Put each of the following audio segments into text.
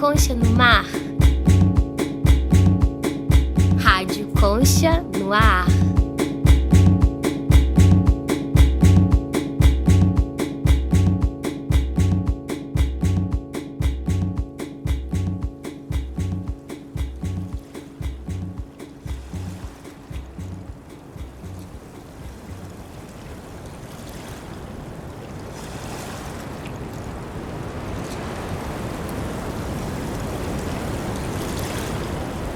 Concha no mar. Rádio Concha no ar.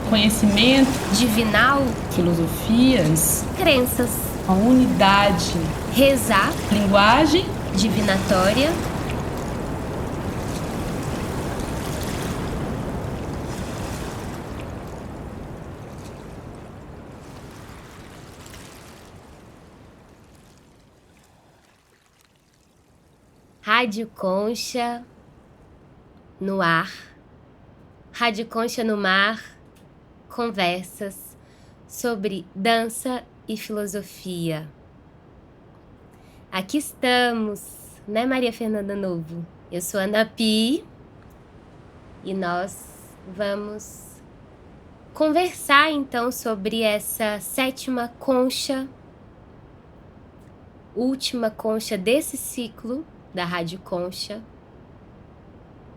Conhecimento, Divinal, filosofias, crenças, a unidade, rezar, linguagem, divinatória, Rádio Concha no ar. Rádio Concha no mar, conversas sobre dança e filosofia. Aqui estamos, né, Maria Fernanda Novo? Eu sou Ana Pi e nós vamos conversar então sobre essa sétima concha, última concha desse ciclo da Rádio Concha.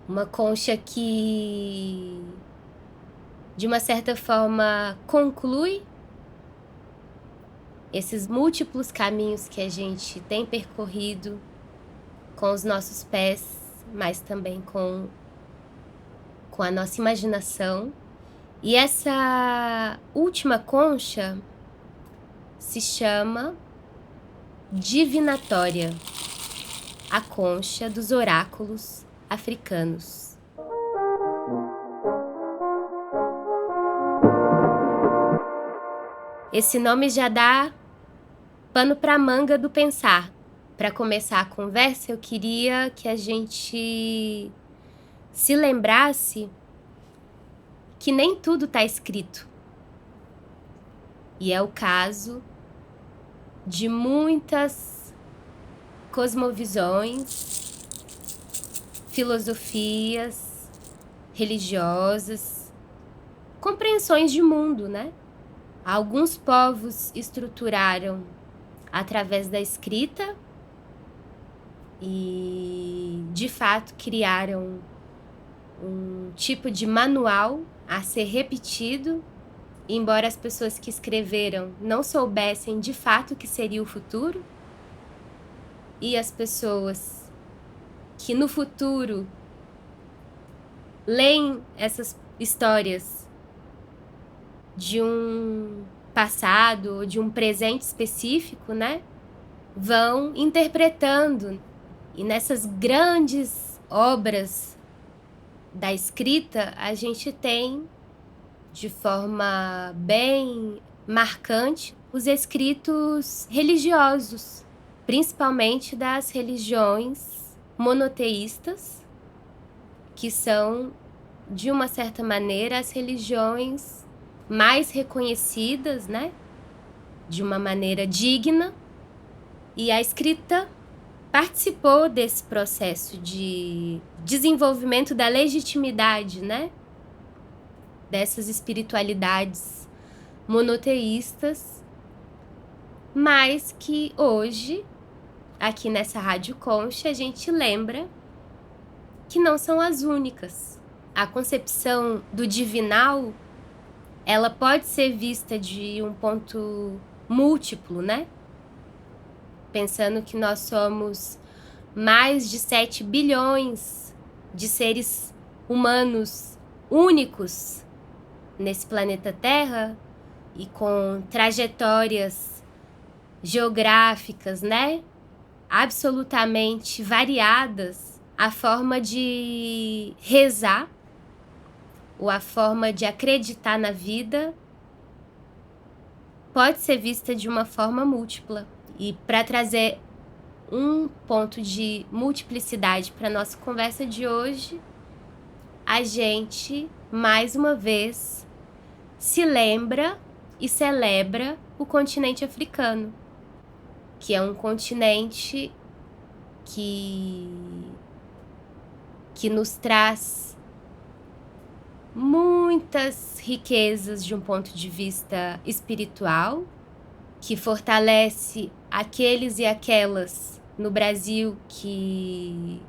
Uma concha que, de uma certa forma, conclui esses múltiplos caminhos que a gente tem percorrido com os nossos pés, mas também com a nossa imaginação. E essa última concha se chama Divinatória, a concha dos oráculos africanos. Esse nome já dá pano para manga do pensar. Para começar a conversa, eu queria que a gente se lembrasse que nem tudo está escrito. E é o caso de muitas cosmovisões, filosofias religiosas, compreensões de mundo, né? Alguns povos estruturaram através da escrita e, de fato, criaram um tipo de manual a ser repetido, embora as pessoas que escreveram não soubessem de fato o que seria o futuro, e as pessoas que no futuro leem essas histórias de um passado ou de um presente específico, né, vão interpretando. E nessas grandes obras da escrita, a gente tem, de forma bem marcante, os escritos religiosos, principalmente das religiões monoteístas, que são, de uma certa maneira, as religiões mais reconhecidas, né, de uma maneira digna. E a escrita participou desse processo de desenvolvimento da legitimidade, né, dessas espiritualidades monoteístas, mas que hoje, aqui nessa Rádio Concha, a gente lembra que não são as únicas. A concepção do divinal, ela pode ser vista de um ponto múltiplo, né? Pensando que nós somos mais de 7 bilhões de seres humanos únicos nesse planeta Terra e com trajetórias geográficas, né, absolutamente variadas, a forma de rezar ou a forma de acreditar na vida pode ser vista de uma forma múltipla. E para trazer um ponto de multiplicidade para a nossa conversa de hoje, a gente, mais uma vez, se lembra e celebra o continente africano, que é um continente que nos traz muitas riquezas de um ponto de vista espiritual, que fortalece aqueles e aquelas no Brasil que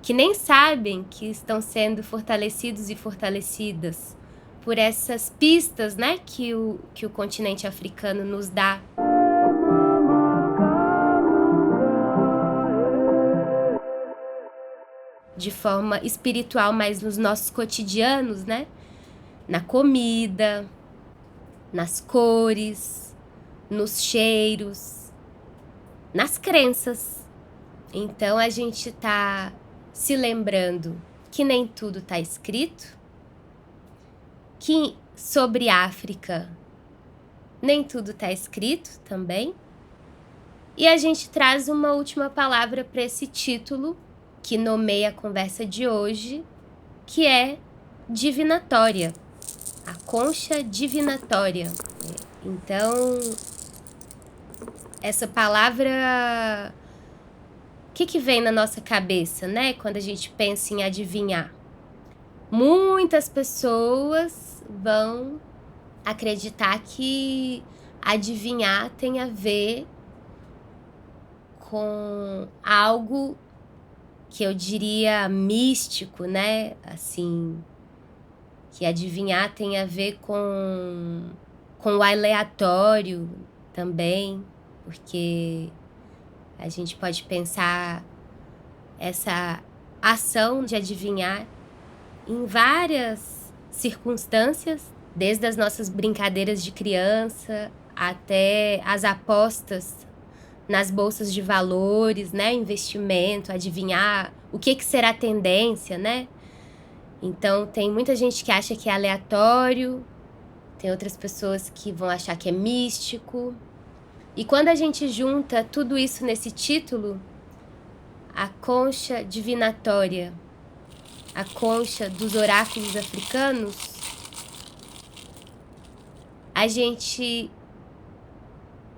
nem sabem que estão sendo fortalecidos e fortalecidas por essas pistas, né, que o continente africano nos dá. De forma espiritual, mas nos nossos cotidianos, né? Na comida, nas cores, nos cheiros, nas crenças. Então a gente tá se lembrando que nem tudo tá escrito, que sobre África nem tudo tá escrito também. E a gente traz uma última palavra para esse título que nomeia a conversa de hoje, que é divinatória. A concha divinatória. Então, essa palavra, o que vem na nossa cabeça, né? Quando a gente pensa em adivinhar? Muitas pessoas vão acreditar que adivinhar tem a ver com algo que eu diria místico, né? Assim, que adivinhar tem a ver com o aleatório também, porque a gente pode pensar essa ação de adivinhar em várias circunstâncias, desde as nossas brincadeiras de criança até as apostas nas bolsas de valores, né, investimento, adivinhar o que será tendência, né? Então, tem muita gente que acha que é aleatório, tem outras pessoas que vão achar que é místico. E quando a gente junta tudo isso nesse título, a concha divinatória, a concha dos oráculos africanos, a gente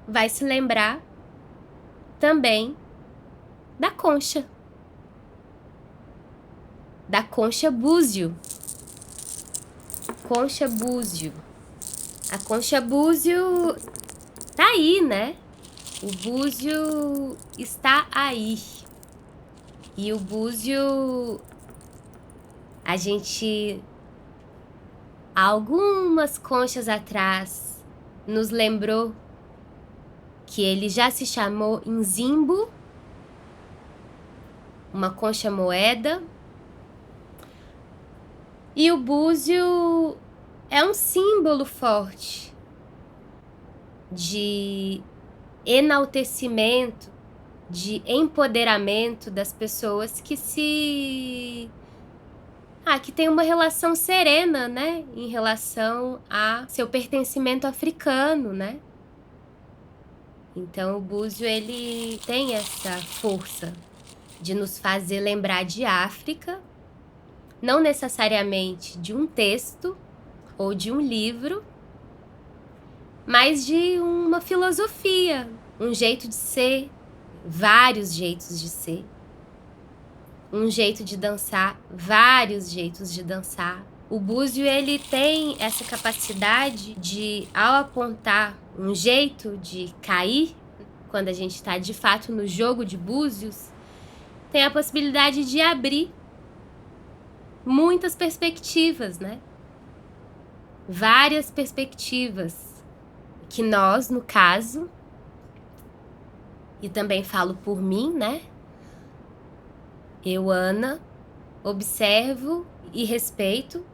vai se lembrar também da concha búzio. Concha búzio. A concha búzio tá aí, né? O búzio está aí. E o búzio, a gente, algumas conchas atrás, nos lembrou que ele já se chamou Nzimbo, uma concha moeda. E o búzio é um símbolo forte de enaltecimento, de empoderamento das pessoas que que tem uma relação serena, né, em relação a seu pertencimento africano, né? Então o búzio, ele tem essa força de nos fazer lembrar de África, não necessariamente de um texto ou de um livro, mas de uma filosofia, um jeito de ser, vários jeitos de ser, um jeito de dançar, vários jeitos de dançar. O búzio, ele tem essa capacidade de, ao apontar um jeito de cair, quando a gente está de fato no jogo de búzios, tem a possibilidade de abrir muitas perspectivas, né? Várias perspectivas que nós, no caso, e também falo por mim, né? Eu, Ana, observo e respeito,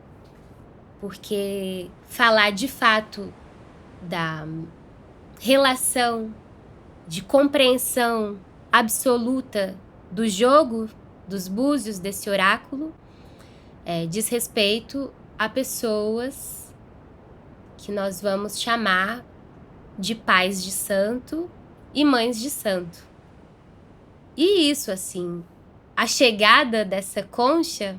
porque falar de fato da relação de compreensão absoluta do jogo dos búzios, desse oráculo, diz respeito a pessoas que nós vamos chamar de pais de santo e mães de santo. E isso, assim, a chegada dessa concha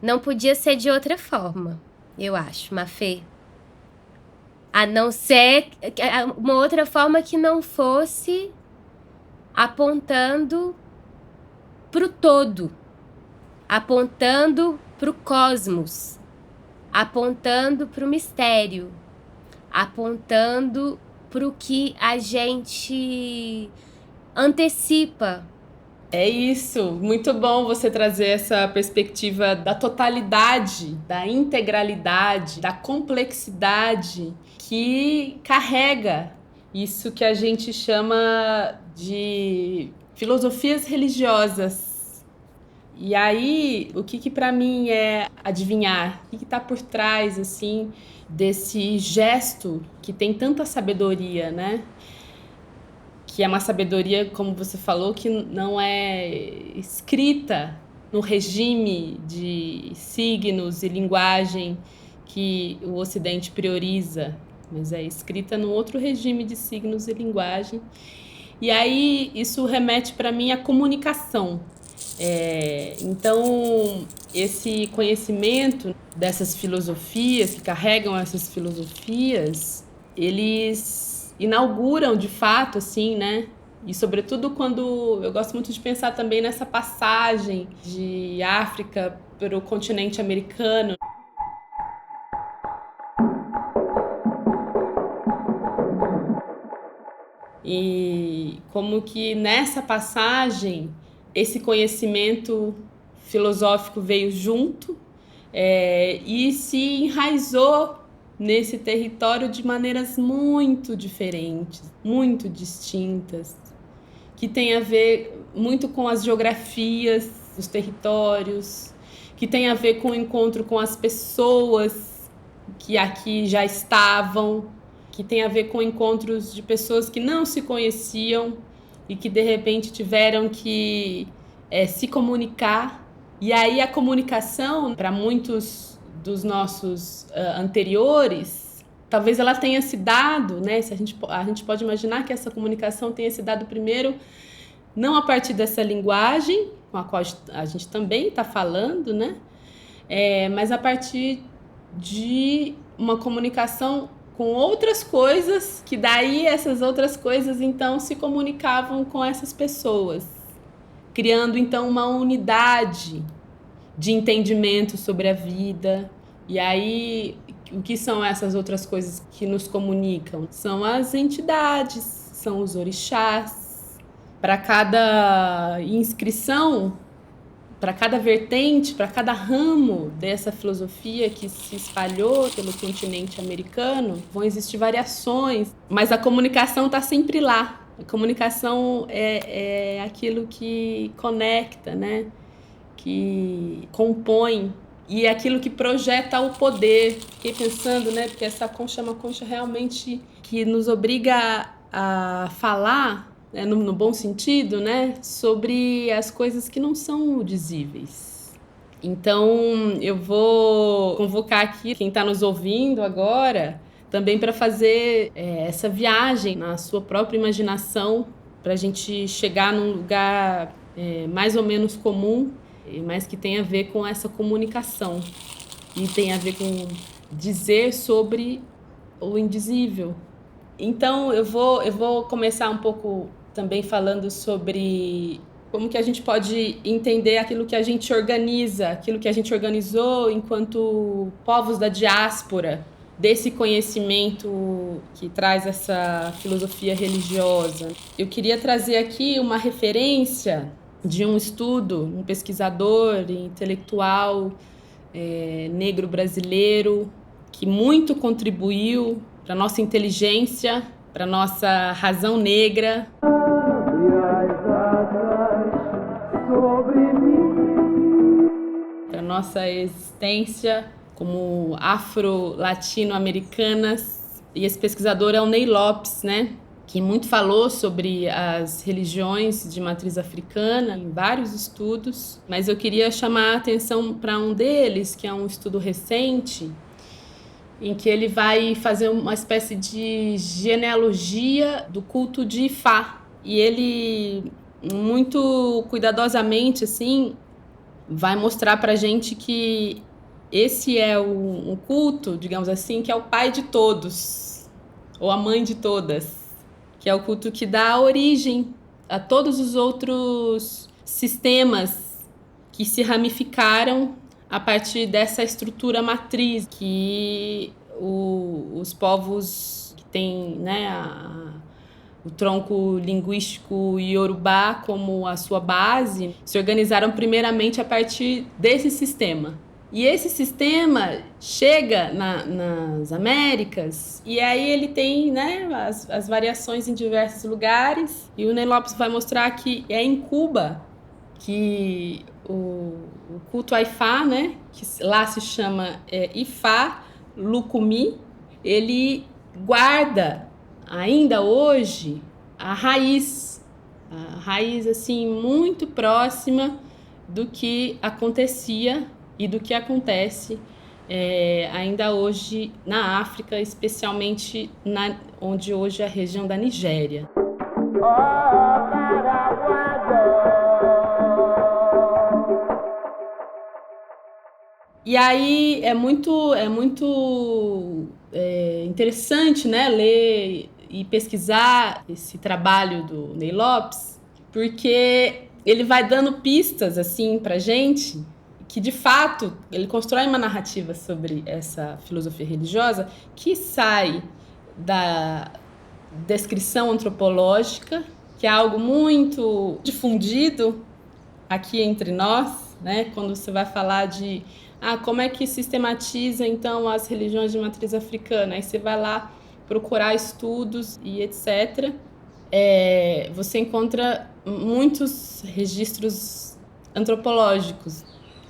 não podia ser de outra forma, eu acho, Mafê. A não ser uma outra forma que não fosse apontando pro todo, apontando pro cosmos, apontando para o mistério, apontando para o que a gente antecipa. É isso, muito bom você trazer essa perspectiva da totalidade, da integralidade, da complexidade que carrega isso que a gente chama de filosofias religiosas. E aí, o que para mim é adivinhar? O que está por trás, assim, desse gesto que tem tanta sabedoria, né? Que é uma sabedoria, como você falou, que não é escrita no regime de signos e linguagem que o Ocidente prioriza, mas é escrita no outro regime de signos e linguagem. E aí isso remete para mim à comunicação. Então, esse conhecimento dessas filosofias, que carregam essas filosofias, eles inauguram de fato, assim, né? E sobretudo quando eu gosto muito de pensar também nessa passagem de África para o continente americano. E como que nessa passagem esse conhecimento filosófico veio junto e se enraizou nesse território de maneiras muito diferentes, muito distintas, que tem a ver muito com as geografias dos territórios, que tem a ver com o encontro com as pessoas que aqui já estavam, que tem a ver com encontros de pessoas que não se conheciam e que de repente tiveram que se comunicar. E aí a comunicação, para muitos dos nossos anteriores, talvez ela tenha se dado, né? A gente pode imaginar que essa comunicação tenha se dado primeiro não a partir dessa linguagem com a qual a gente também está falando, né? Mas a partir de uma comunicação com outras coisas, que daí essas outras coisas então se comunicavam com essas pessoas, criando então uma unidade de entendimento sobre a vida. E aí, o que são essas outras coisas que nos comunicam? São as entidades, são os orixás. Para cada inscrição, para cada vertente, para cada ramo dessa filosofia que se espalhou pelo continente americano, vão existir variações, mas a comunicação está sempre lá. A comunicação é aquilo que conecta, né? Que compõe e é aquilo que projeta o poder. Fiquei pensando, né? Porque essa concha é uma concha realmente que nos obriga a falar, né, no bom sentido, né, sobre as coisas que não são dizíveis. Então, eu vou convocar aqui quem está nos ouvindo agora também para fazer essa viagem na sua própria imaginação, para a gente chegar num lugar mais ou menos comum, mas que tem a ver com essa comunicação e tem a ver com dizer sobre o indizível. Então, eu vou começar um pouco também falando sobre como que a gente pode entender aquilo que a gente organiza, aquilo que a gente organizou enquanto povos da diáspora, desse conhecimento que traz essa filosofia religiosa. Eu queria trazer aqui uma referência de um estudo, um pesquisador intelectual negro brasileiro que muito contribuiu para a nossa inteligência, para a nossa razão negra. Para a nossa existência como afro-latino-americanas. E esse pesquisador é o Ney Lopes, né? Que muito falou sobre as religiões de matriz africana em vários estudos, mas eu queria chamar a atenção para um deles, que é um estudo recente, em que ele vai fazer uma espécie de genealogia do culto de Ifá. E ele, muito cuidadosamente, assim, vai mostrar para a gente que esse é um culto, digamos assim, que é o pai de todos, ou a mãe de todas, que é o culto que dá origem a todos os outros sistemas que se ramificaram a partir dessa estrutura matriz que os povos que têm, né, o tronco linguístico iorubá como a sua base, se organizaram primeiramente a partir desse sistema. E esse sistema chega nas Américas e aí ele tem, né, as variações em diversos lugares. E o Ney Lopes vai mostrar que é em Cuba que o culto a Ifá, né, que lá se chama Ifá Lucumi, ele guarda ainda hoje a raiz assim muito próxima do que acontecia e do que acontece ainda hoje na África, especialmente onde hoje é a região da Nigéria. E aí é muito interessante, né, ler e pesquisar esse trabalho do Ney Lopes, porque ele vai dando pistas assim pra gente que, de fato, ele constrói uma narrativa sobre essa filosofia religiosa que sai da descrição antropológica, que é algo muito difundido aqui entre nós, né? Quando você vai falar de como é que sistematiza, então, as religiões de matriz africana? Aí você vai lá procurar estudos e etc. Você encontra muitos registros antropológicos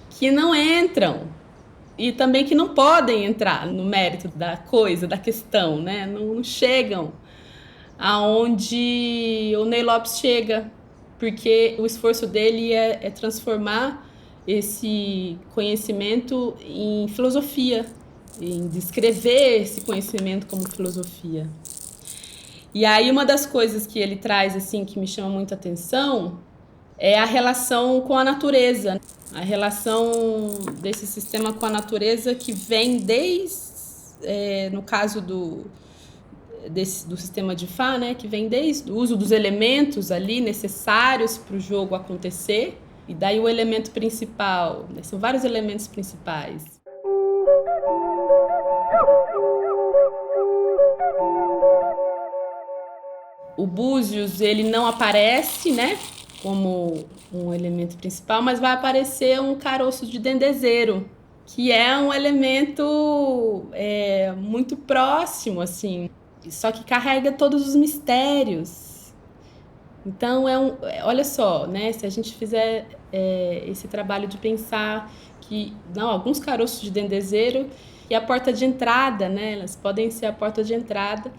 que não entram e também que não podem entrar no mérito da coisa, da questão, né? Não chegam aonde o Ney Lopes chega, porque o esforço dele é transformar esse conhecimento em filosofia, em descrever esse conhecimento como filosofia. E aí uma das coisas que ele traz assim que me chama muita atenção é a relação com a natureza, a relação desse sistema com a natureza que vem no caso do sistema de Ifá, né, que vem desde o uso dos elementos ali necessários para o jogo acontecer. E daí o elemento principal, né, são vários elementos principais. O búzios, ele não aparece, né, como um elemento principal, mas vai aparecer um caroço de dendezeiro, que é um elemento muito próximo, assim, só que carrega todos os mistérios. Então, olha só, né? Se a gente fizer esse trabalho de pensar que alguns caroços de dendezeiro e a porta de entrada, né? Elas podem ser a porta de entrada.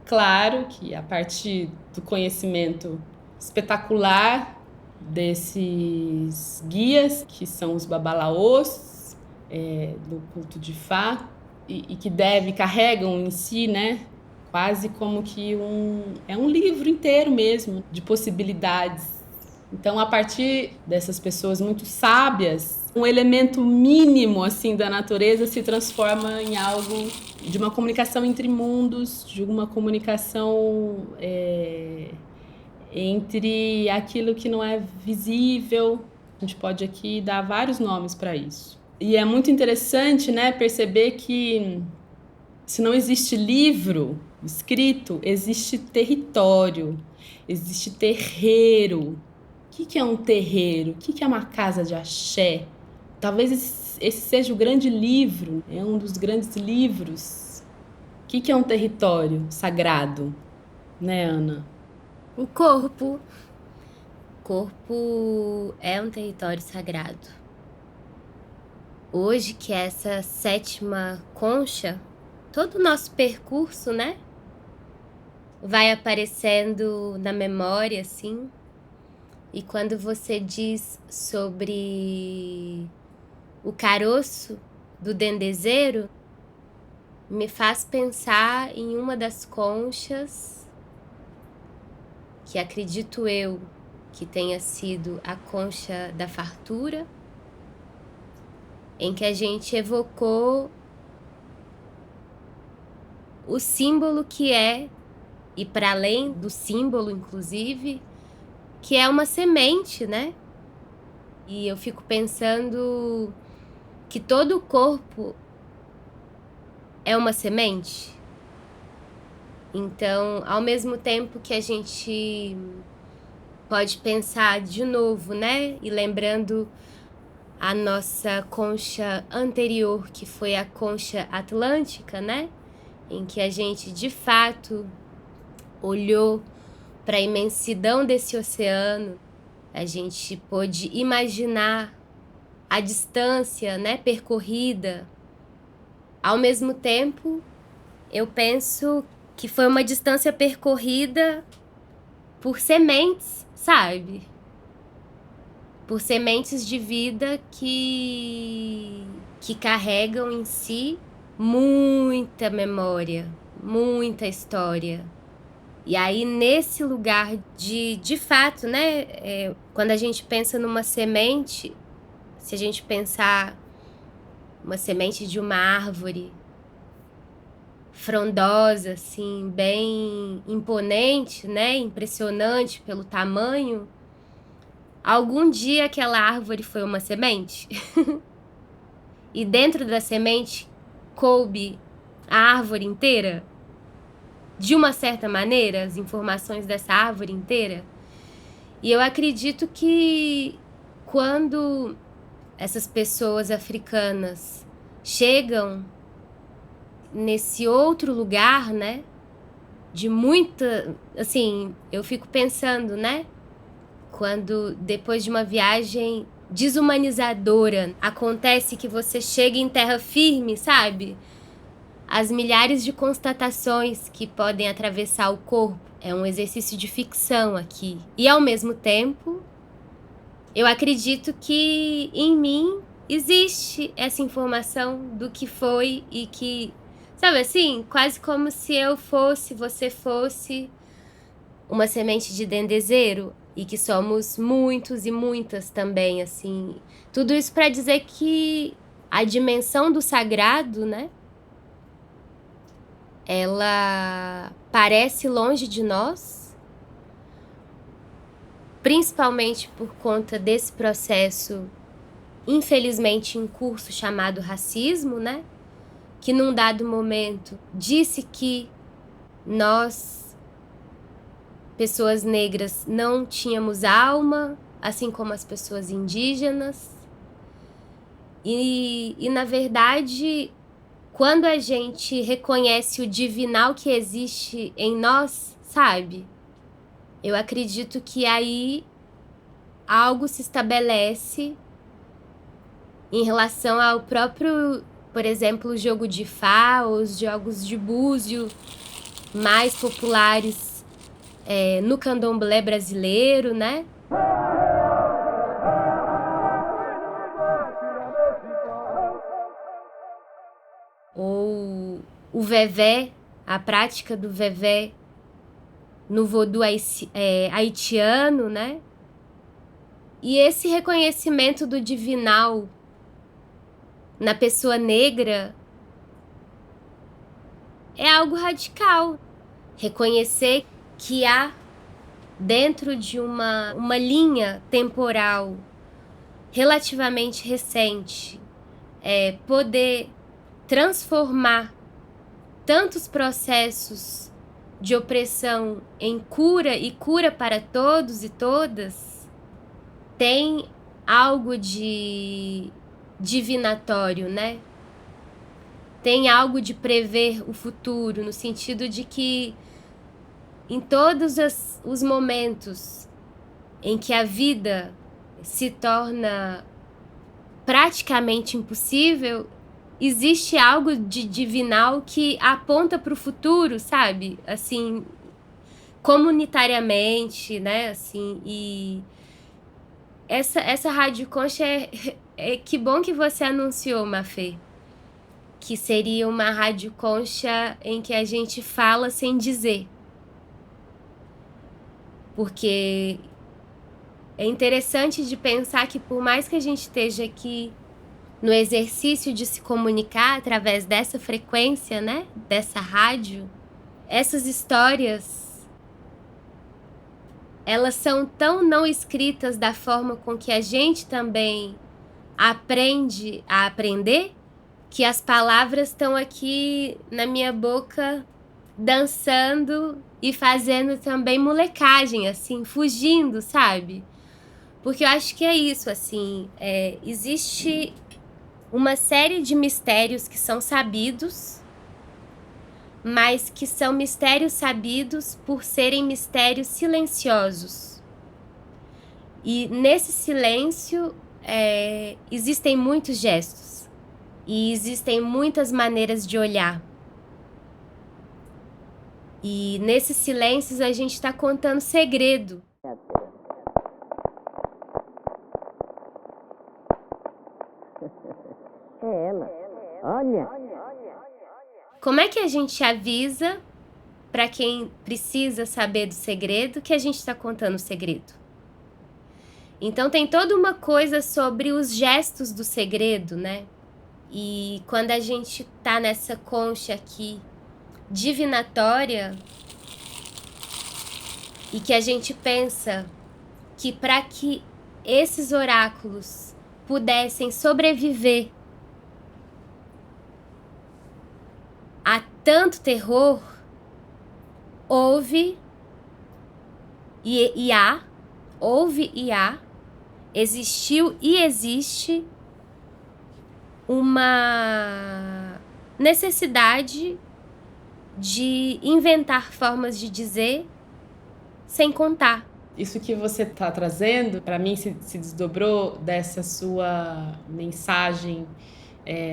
Claro que a partir do conhecimento espetacular desses guias, que são os babalaôs do culto de Ifá, e que carregam em si, né? Quase como que um livro inteiro mesmo de possibilidades. Então, a partir dessas pessoas muito sábias, um elemento mínimo assim da natureza se transforma em algo de uma comunicação entre mundos, de uma comunicação entre aquilo que não é visível. A gente pode aqui dar vários nomes para isso. E é muito interessante, né, perceber que se não existe livro escrito, existe território, existe terreiro. O que é um terreiro? O que é uma casa de axé? Talvez esse seja o grande livro, é um dos grandes livros. O que é um território sagrado, né, Ana? O corpo. O corpo é um território sagrado. Hoje, que é essa 7ª concha, todo o nosso percurso, né, vai aparecendo na memória, assim. E quando você diz sobre o caroço do dendezeiro, me faz pensar em uma das conchas, que acredito eu que tenha sido a concha da fartura, em que a gente evocou o símbolo que é, e para além do símbolo, inclusive, que é uma semente, né? E eu fico pensando que todo o corpo é uma semente? Então, ao mesmo tempo que a gente pode pensar de novo, né? E lembrando a nossa concha anterior, que foi a concha atlântica, né? Em que a gente, de fato, olhou para a imensidão desse oceano, a gente pôde imaginar a distância, né, percorrida. Ao mesmo tempo, eu penso que foi uma distância percorrida por sementes, sabe? Por sementes de vida que carregam em si muita memória, muita história. E aí, nesse lugar de fato, né? Quando a gente pensa numa semente, se a gente pensar uma semente de uma árvore frondosa, assim, bem imponente, né? Impressionante pelo tamanho, algum dia aquela árvore foi uma semente? E dentro da semente coube a árvore inteira? De uma certa maneira, as informações dessa árvore inteira? E eu acredito que quando essas pessoas africanas chegam nesse outro lugar, né? De muita... Assim, eu fico pensando, né? Quando depois de uma viagem desumanizadora acontece que você chega em terra firme, sabe? As milhares de constatações que podem atravessar o corpo. É um exercício de ficção aqui. E ao mesmo tempo, eu acredito que em mim existe essa informação do que foi e que, sabe assim, quase como se eu fosse, você fosse uma semente de dendezeiro e que somos muitos e muitas também, assim. Tudo isso para dizer que a dimensão do sagrado, né? Ela parece longe de nós, principalmente por conta desse processo, infelizmente, em curso chamado racismo, né? Que num dado momento disse que nós, pessoas negras, não tínhamos alma, assim como as pessoas indígenas. E na verdade, quando a gente reconhece o divinal que existe em nós, sabe? Eu acredito que aí algo se estabelece em relação ao próprio, por exemplo, o jogo de Fá, ou os jogos de búzio mais populares no candomblé brasileiro, né? Ou o vevé, a prática do vevé no vodú haitiano, né? E esse reconhecimento do divinal na pessoa negra é algo radical. Reconhecer que há dentro de uma linha temporal relativamente recente, poder transformar tantos processos de opressão em cura e cura para todos e todas, tem algo de divinatório, né? Tem algo de prever o futuro, no sentido de que em todos os momentos em que a vida se torna praticamente impossível, existe algo de divinal que aponta para o futuro, sabe? Assim, comunitariamente, né? Assim, e essa Rádio Concha que bom que você anunciou, Mafê, que seria uma Rádio Concha em que a gente fala sem dizer. Porque é interessante de pensar que por mais que a gente esteja aqui no exercício de se comunicar através dessa frequência, né, dessa rádio, essas histórias, elas são tão não escritas da forma com que a gente também aprende a aprender, que as palavras estão aqui na minha boca dançando e fazendo também molecagem, assim, fugindo, sabe? Porque eu acho que é isso, assim, existe uma série de mistérios que são sabidos, mas que são mistérios sabidos por serem mistérios silenciosos. E nesse silêncio existem muitos gestos. E existem muitas maneiras de olhar. E nesses silêncios a gente está contando segredo. É ela. Olha. Como é que a gente avisa para quem precisa saber do segredo que a gente está contando o segredo? Então tem toda uma coisa sobre os gestos do segredo, né? E quando a gente tá nessa concha aqui divinatória e que a gente pensa que para que esses oráculos pudessem sobreviver a tanto terror, houve e há, existiu e existe uma necessidade de inventar formas de dizer sem contar. Isso que você está trazendo, para mim, se desdobrou dessa sua mensagem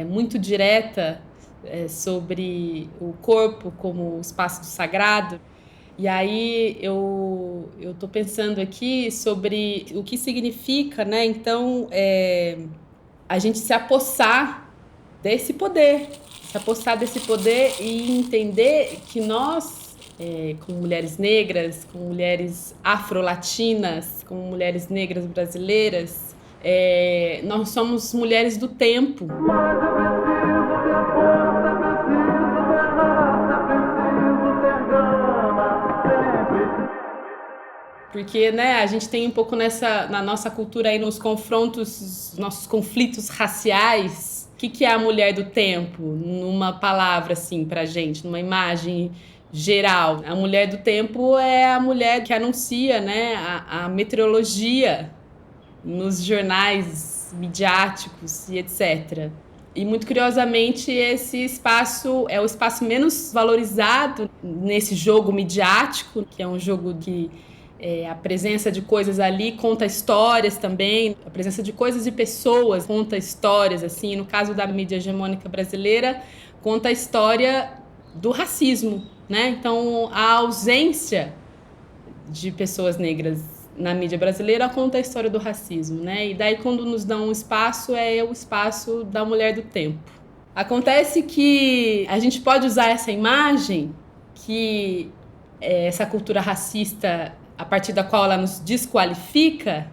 muito direta sobre o corpo como espaço do sagrado. E aí eu estou pensando aqui sobre o que significa, né? Então, a gente se apossar desse poder e entender que nós, como mulheres negras, como mulheres afro-latinas, como mulheres negras brasileiras, nós somos mulheres do tempo. Porque, né, a gente tem um pouco na nossa cultura aí, nos confrontos, nossos conflitos raciais. O que é a mulher do tempo? Numa palavra, assim, pra gente, numa imagem geral. A mulher do tempo é a mulher que anuncia, né, a meteorologia nos jornais midiáticos e etc. E, muito curiosamente, esse espaço é o espaço menos valorizado nesse jogo midiático, que é um jogo que a presença de coisas ali conta histórias também, a presença de coisas e pessoas conta histórias, assim, no caso da mídia hegemônica brasileira, conta a história do racismo, né? Então, a ausência de pessoas negras na mídia brasileira conta a história do racismo, né? E daí, quando nos dão um espaço, é o espaço da mulher do tempo. Acontece que a gente pode usar essa imagem, que essa cultura racista, a partir da qual ela nos desqualifica,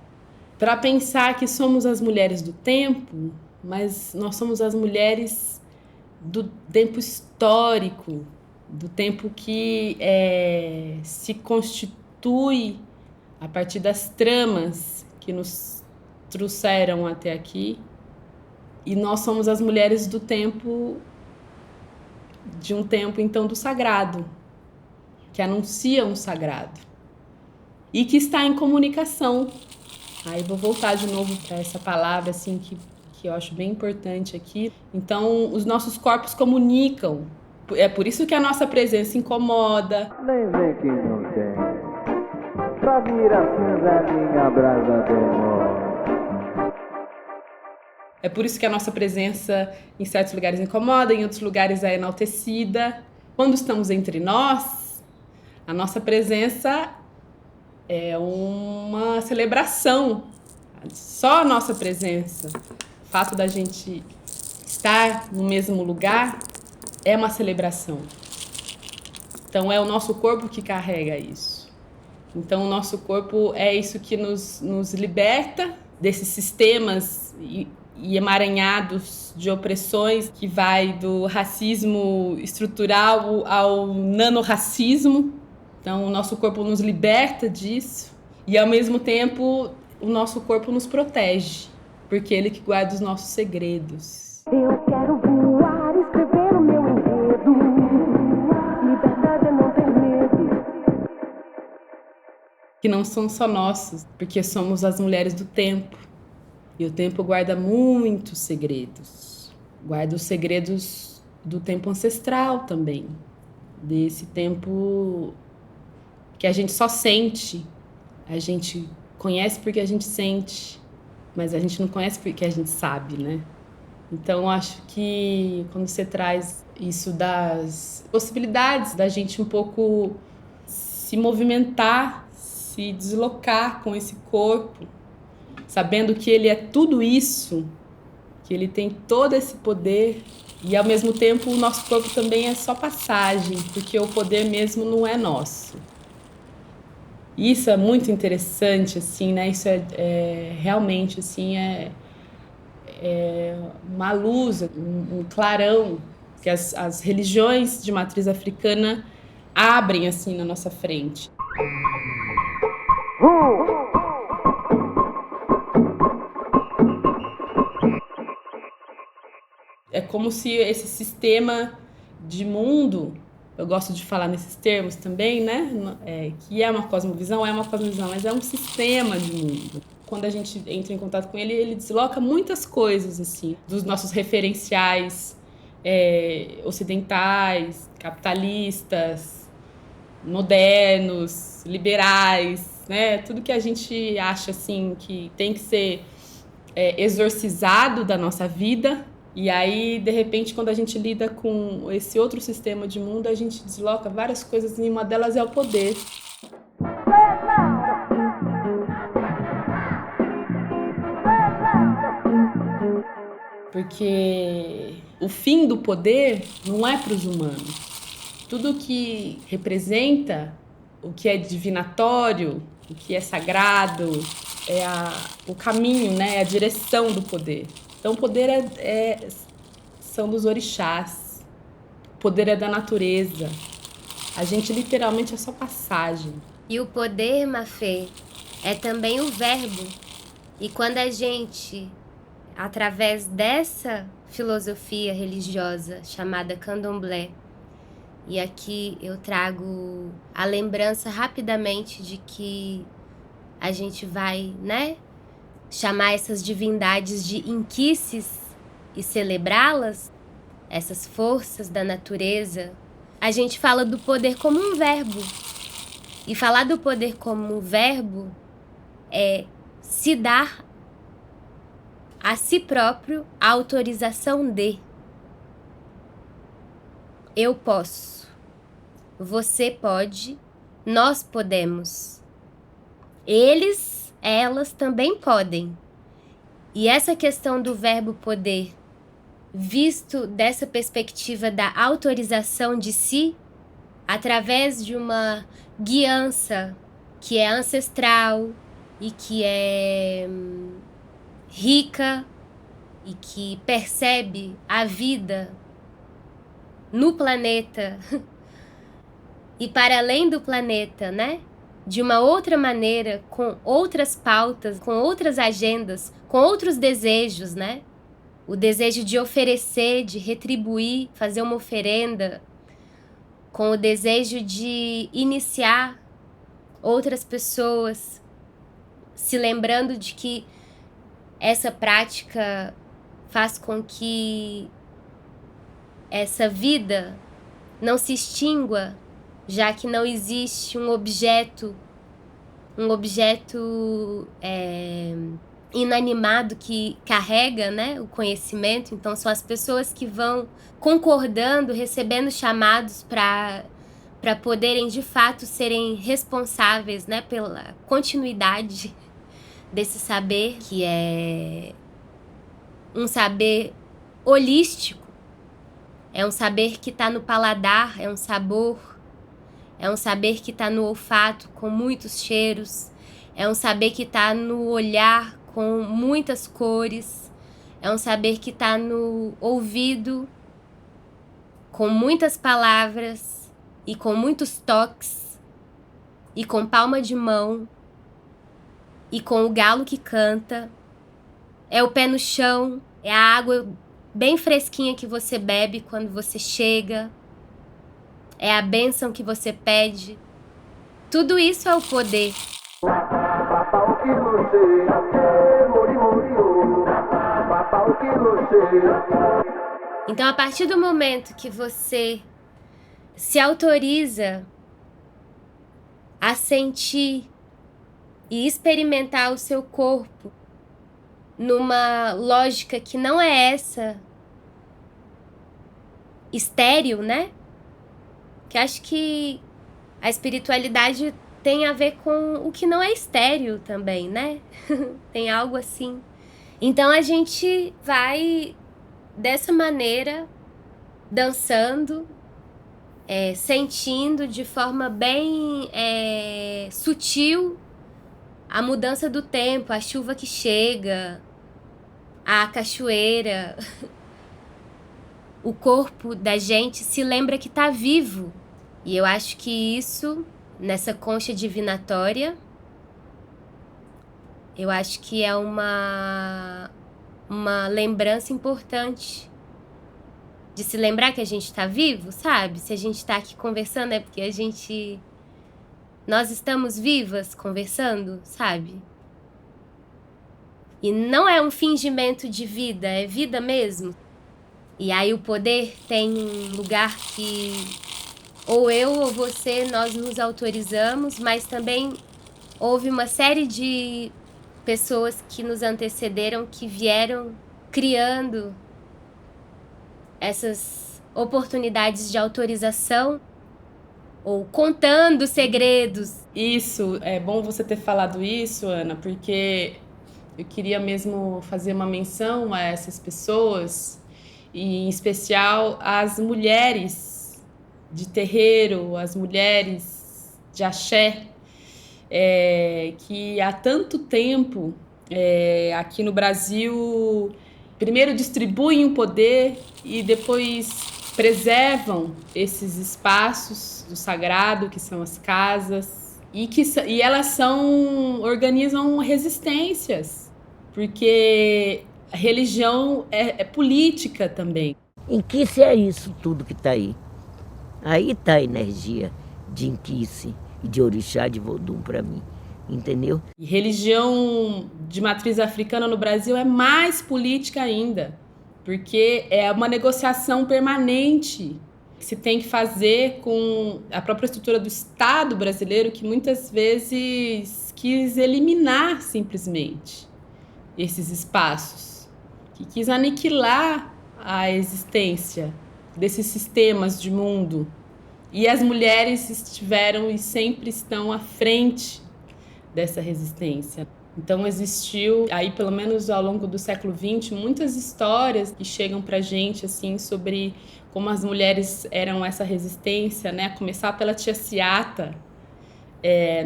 para pensar que somos as mulheres do tempo, mas nós somos as mulheres do tempo histórico, do tempo que se constitui a partir das tramas que nos trouxeram até aqui. E nós somos as mulheres do tempo, de um tempo, então, do sagrado, que anuncia um sagrado. E que está em comunicação. Aí vou voltar de novo para essa palavra assim, que eu acho bem importante aqui. Então, os nossos corpos comunicam. É por isso que a nossa presença incomoda. Nem vem que não tem. Pra vir a cinza, minha brasa demora. É por isso que a nossa presença em certos lugares incomoda, em outros lugares é enaltecida. Quando estamos entre nós, a nossa presença é uma celebração. Só a nossa presença, o fato da gente estar no mesmo lugar, é uma celebração. Então, é o nosso corpo que carrega isso. Então, o nosso corpo é isso que nos liberta desses sistemas e emaranhados de opressões, que vai do racismo estrutural ao nanorracismo. Então, o nosso corpo nos liberta disso e, ao mesmo tempo, o nosso corpo nos protege. porque Ele que guarda os nossos segredos. Eu quero voar, escrever o meu enredo. Liberdade é não ter medo. Que não são só nossos, porque somos as mulheres do tempo. E o tempo guarda muitos segredos. Guarda os segredos do tempo ancestral também. Desse tempo que a gente só sente. A gente conhece porque a gente sente, mas a gente não conhece porque a gente sabe, né? Então, eu acho que quando você traz isso das possibilidades da gente um pouco se movimentar, se deslocar com esse corpo, sabendo que ele é tudo isso, que ele tem todo esse poder, e ao mesmo tempo o nosso corpo também é só passagem, porque o poder mesmo não é nosso. Isso é muito interessante, assim, né? Isso realmente, assim, é uma luz, um clarão que as religiões de matriz africana abrem, assim, na nossa frente. É como se esse sistema de mundo, eu gosto de falar nesses termos também, né? Que é uma cosmovisão, mas é um sistema de mundo. Quando a gente entra em contato com ele, ele desloca muitas coisas, assim, dos nossos referenciais ocidentais, capitalistas, modernos, liberais, né? Tudo que a gente acha, assim, que tem que ser exorcizado da nossa vida. E aí, de repente, quando a gente lida com esse outro sistema de mundo, a gente desloca várias coisas e uma delas é o poder. Porque o fim do poder não é para os humanos. Tudo que representa o que é divinatório, o que é sagrado, é o caminho, né? É a direção do poder. Então, o poder são dos orixás, o poder é da natureza. A gente literalmente é só passagem. E o poder, Mafê, é também o verbo. E quando a gente, através dessa filosofia religiosa chamada candomblé, e aqui eu trago a lembrança rapidamente de que a gente vai, né, chamar essas divindades de inquices e celebrá-las, essas forças da natureza, a gente fala do poder como um verbo. E falar do poder como um verbo é se dar a si próprio a autorização de. Eu posso, você pode, nós podemos. Eles, elas também podem. E essa questão do verbo poder, visto dessa perspectiva da autorização de si, através de uma guiança que é ancestral e que é rica e que percebe a vida no planeta e para além do planeta, né? De uma outra maneira, com outras pautas, com outras agendas, com outros desejos, né? O desejo de oferecer, de retribuir, fazer uma oferenda, com o desejo de iniciar outras pessoas, se lembrando de que essa prática faz com que essa vida não se extingua, já que não existe um objeto inanimado que carrega, né, o conhecimento. Então são as pessoas que vão concordando, recebendo chamados para poderem de fato serem responsáveis, né, pela continuidade desse saber, que é um saber holístico, é um saber que está no paladar, é um sabor, é um saber que está no olfato, com muitos cheiros, é um saber que está no olhar, com muitas cores, é um saber que está no ouvido, com muitas palavras e com muitos toques, e com palma de mão, e com o galo que canta, é o pé no chão, é a água bem fresquinha que você bebe quando você chega, é a bênção que você pede. Tudo isso é o poder. Então, a partir do momento que você se autoriza a sentir e experimentar o seu corpo numa lógica que não é essa estéril, né? Que acho que a espiritualidade tem a ver com o que não é estéril também, né? Tem algo assim. Então a gente vai dessa maneira, dançando, sentindo de forma bem sutil a mudança do tempo, a chuva que chega, a cachoeira. O corpo da gente se lembra que tá vivo. E eu acho que isso, nessa concha divinatória, eu acho que é uma lembrança importante de se lembrar que a gente tá vivo, sabe? Se a gente tá aqui conversando é porque nós estamos vivas conversando, sabe? E não é um fingimento de vida, é vida mesmo. E aí o poder tem um lugar que ou eu ou você, nós nos autorizamos, mas também houve uma série de pessoas que nos antecederam, que vieram criando essas oportunidades de autorização ou contando segredos. Isso, é bom você ter falado isso, Ana, porque eu queria mesmo fazer uma menção a essas pessoas, e em especial as mulheres de terreiro, as mulheres de axé, que há tanto tempo aqui no Brasil primeiro distribuem o poder e depois preservam esses espaços do sagrado, que são as casas, e elas organizam resistências, porque a religião é política também. Inquice é isso tudo que está aí. Aí está a energia de Inquice e de Orixá, de Vodum para mim, entendeu? E religião de matriz africana no Brasil é mais política ainda, porque é uma negociação permanente que se tem que fazer com a própria estrutura do Estado brasileiro, que muitas vezes quis eliminar simplesmente esses espaços, que quis aniquilar a existência desses sistemas de mundo. E as mulheres estiveram e sempre estão à frente dessa resistência. Então existiu, aí pelo menos ao longo do século XX, muitas histórias que chegam pra gente assim, sobre como as mulheres eram essa resistência, né? Começar pela tia Ciata,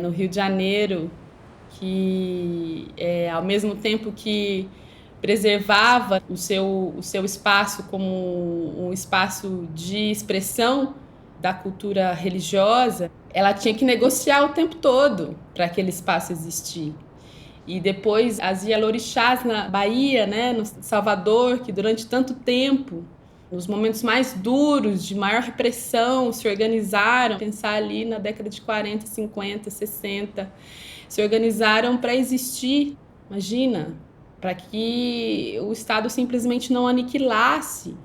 no Rio de Janeiro, que ao mesmo tempo que preservava o seu espaço como um espaço de expressão da cultura religiosa, ela tinha que negociar o tempo todo para aquele espaço existir. E depois as Ialorixás na Bahia, né, no Salvador, que durante tanto tempo, nos momentos mais duros, de maior repressão, se organizaram, pensar ali na década de 40, 50, 60, se organizaram para existir, imagina, para que o Estado simplesmente não aniquilasse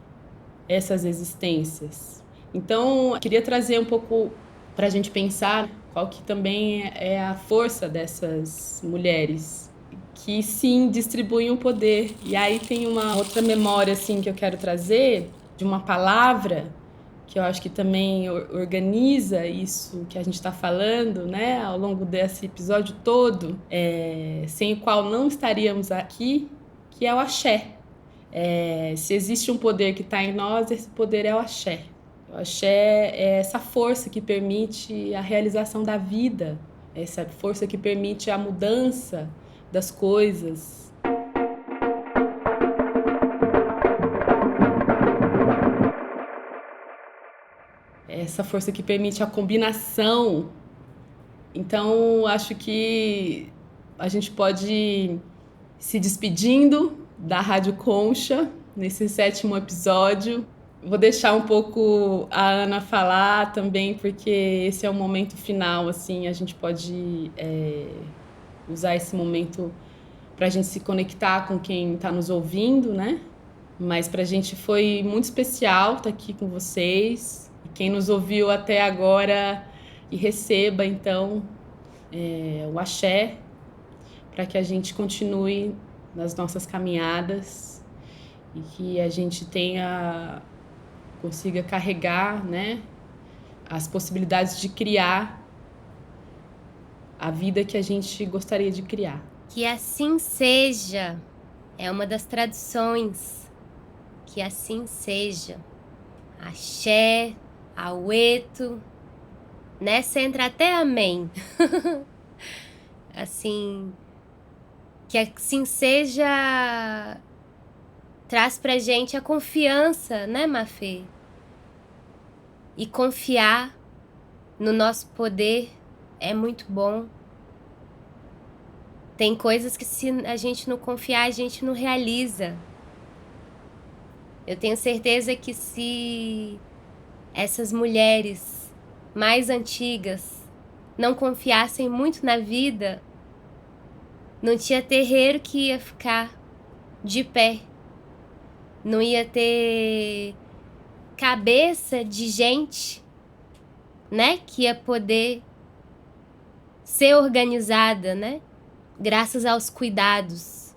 essas existências. Então, eu queria trazer um pouco para a gente pensar qual que também é a força dessas mulheres, que sim, distribuem o poder. E aí tem uma outra memória assim, que eu quero trazer, de uma palavra, que eu acho que também organiza isso que a gente está falando, né, ao longo desse episódio todo, sem o qual não estaríamos aqui, que é o axé. Se existe um poder que está em nós, esse poder é o axé. O axé é essa força que permite a realização da vida, essa força que permite a mudança das coisas. Essa força que permite a combinação. Então, acho que a gente pode ir se despedindo da Rádio Concha, nesse 7º episódio. Vou deixar um pouco a Ana falar também, porque esse é o momento final, assim, a gente pode usar esse momento para a gente se conectar com quem está nos ouvindo, né? Mas para a gente foi muito especial estar aqui com vocês. E quem nos ouviu até agora, e receba, então, o axé, para que a gente continue nas nossas caminhadas e que a gente consiga carregar, né, as possibilidades de criar a vida que a gente gostaria de criar. Que assim seja, é uma das traduções. Que assim seja. Axé, aueto, nessa entra até amém. Assim, que assim seja, traz pra gente a confiança, né, Mafê? E confiar no nosso poder é muito bom. Tem coisas que se a gente não confiar, a gente não realiza. Eu tenho certeza que se essas mulheres mais antigas não confiassem muito na vida, não tinha terreiro que ia ficar de pé. Não ia ter cabeça de gente, né, que ia poder ser organizada, né, graças aos cuidados.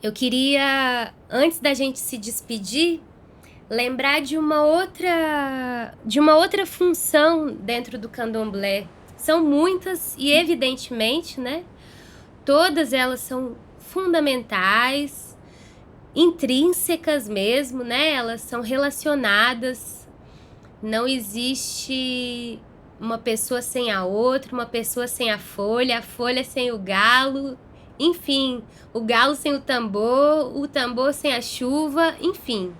Eu queria, antes da gente se despedir, lembrar de uma outra função dentro do candomblé. São muitas e, evidentemente, né, todas elas são fundamentais, intrínsecas mesmo, né? Elas são relacionadas. Não existe uma pessoa sem a outra, uma pessoa sem a folha sem o galo, enfim, o galo sem o tambor sem a chuva, enfim,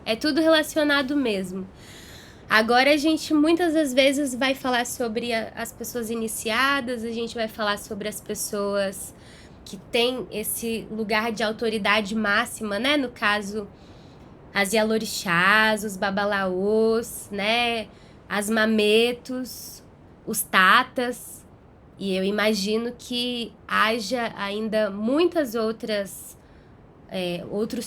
é tudo relacionado mesmo. Agora a gente muitas das vezes vai falar sobre as pessoas iniciadas, a gente vai falar sobre as pessoas que têm esse lugar de autoridade máxima, né? No caso, as Yalorixás, os Babalaôs, né? As Mametos, os Tatas. E eu imagino que haja ainda muitas outros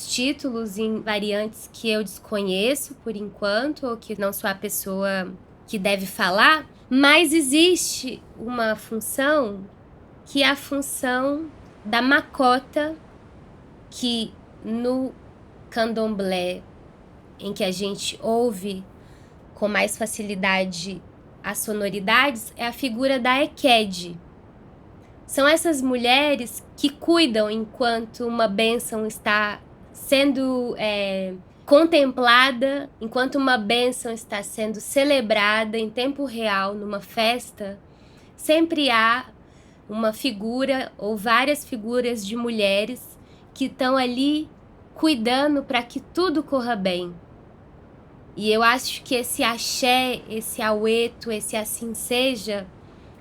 títulos em variantes que eu desconheço por enquanto, ou que não sou a pessoa que deve falar, mas existe uma função que é a função da macota, que no candomblé, em que a gente ouve com mais facilidade as sonoridades, é a figura da Ekede. São essas mulheres que cuidam enquanto uma bênção está sendo contemplada, enquanto uma bênção está sendo celebrada em tempo real numa festa. Sempre há uma figura ou várias figuras de mulheres que estão ali cuidando para que tudo corra bem. E eu acho que esse axé, esse aueto, esse assim seja,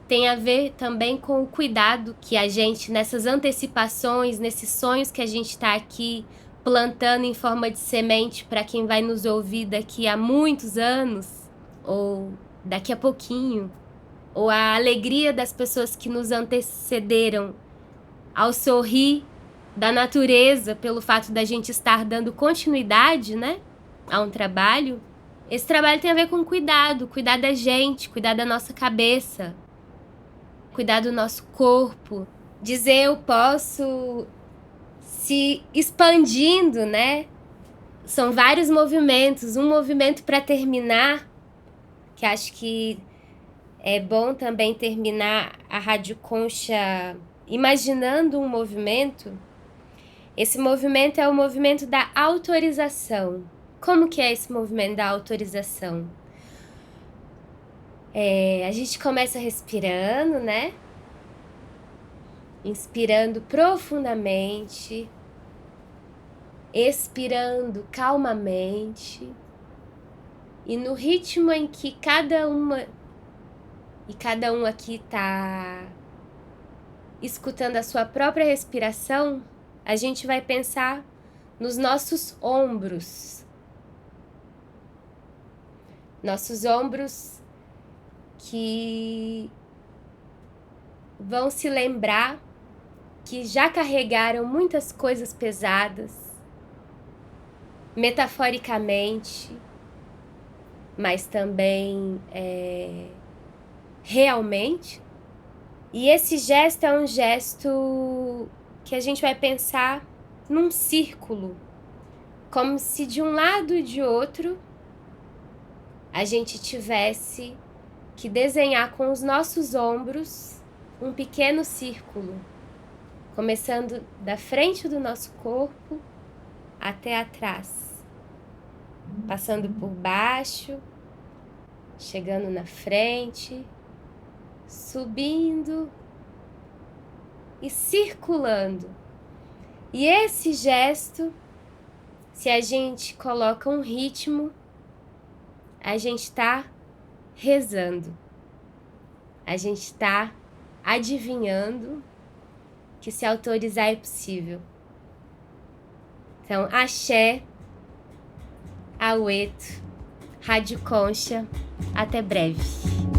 tem a ver também com o cuidado que a gente, nessas antecipações, nesses sonhos que a gente está aqui plantando em forma de semente para quem vai nos ouvir daqui a muitos anos, ou daqui a pouquinho, ou a alegria das pessoas que nos antecederam ao sorrir da natureza pelo fato da gente estar dando continuidade, né, a um trabalho. Esse trabalho tem a ver com cuidar da gente, cuidar da nossa cabeça, cuidar do nosso corpo, dizer eu posso se expandindo, né? São vários movimentos, um movimento para terminar, que acho que é bom também terminar a Rádio Concha imaginando um movimento. Esse movimento é o movimento da autorização. Como que é esse movimento da autorização? A gente começa respirando, né? Inspirando profundamente, expirando calmamente. E no ritmo em que cada um aqui está escutando a sua própria respiração, a gente vai pensar nos nossos ombros. Nossos ombros que vão se lembrar que já carregaram muitas coisas pesadas, metaforicamente, mas também realmente. E esse gesto é um gesto que a gente vai pensar num círculo, como se de um lado e de outro a gente tivesse que desenhar com os nossos ombros um pequeno círculo, começando da frente do nosso corpo até atrás, passando por baixo, chegando na frente, subindo e circulando. E esse gesto, se a gente coloca um ritmo, a gente está rezando, a gente está adivinhando que se autorizar é possível. Então, axé, aueto, Rádio Concha, até breve.